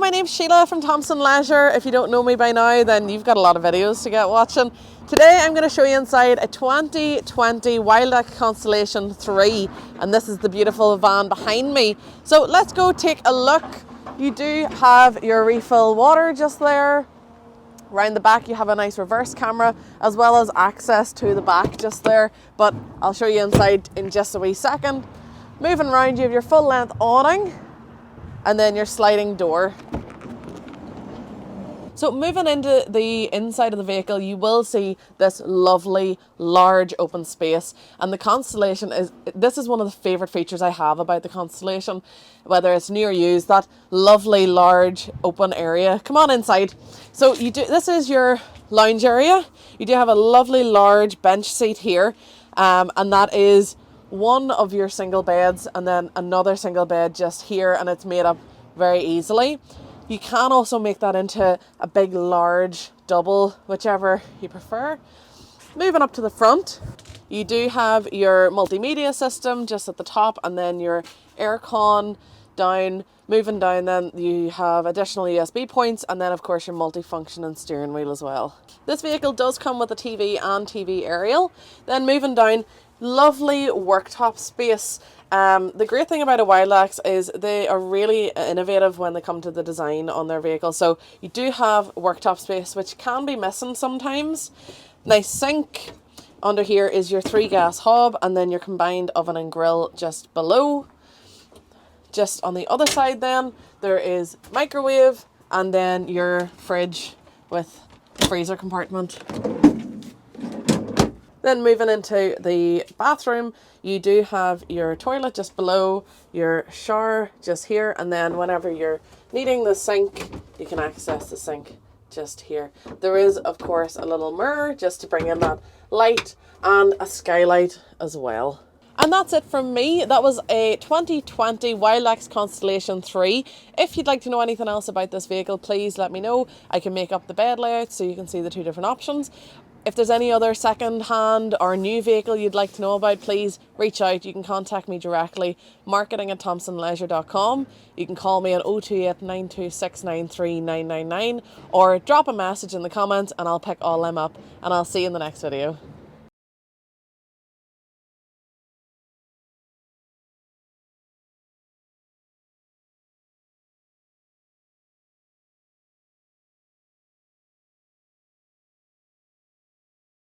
my name's Sheila from Thompson Leisure. If you don't know me by now, then you've got a lot of videos to get watching. Today I'm going to show you inside a 2020 WildAx Constellation 3, and this is the beautiful van behind me. So let's go take a look. You do have your refill water just there. Around the back you have a nice reverse camera, as well as access to the back just there, but I'll show you inside in just a wee second. Moving around, you have your full length awning and then your sliding door. So moving into the inside of the vehicle, you will see this lovely large open space, and the Constellation this is one of the favourite features I have about the Constellation, whether it's new or used, that lovely large open area. Come on inside. So this is your lounge area. You do have a lovely large bench seat here, and that is one of your single beds and then another single bed just here, and it's made up very easily. You can also make that into a big large double, whichever you prefer. Moving up to the front, you do have your multimedia system just at the top, and then your aircon down. Moving down, then you have additional USB points, and then of course your multifunction and steering wheel as well. This vehicle does come with a TV and TV aerial. Then moving down, lovely worktop space. The great thing about a WildAx is they are really innovative when they come to the design on their vehicle. So you do have worktop space, which can be missing sometimes. Nice sink. Under here is your 3 gas hob, and then your combined oven and grill just below. Just on the other side then, there is microwave, and then your fridge with freezer compartment. Then moving into the bathroom, you do have your toilet just below, your shower just here, and then whenever you're needing the sink, you can access the sink just here. There is, of course, a little mirror just to bring in that light, and a skylight as well. And that's it from me. That was a 2020 WildAx Constellation 3. If you'd like to know anything else about this vehicle, please let me know. I can make up the bed layout so you can see the 2 different options. If there's any other second-hand or new vehicle you'd like to know about, please reach out. You can contact me directly, marketing@thompsonleisure.com. You can call me on 028 926 93999, or drop a message in the comments and I'll pick all them up, and I'll see you in the next video.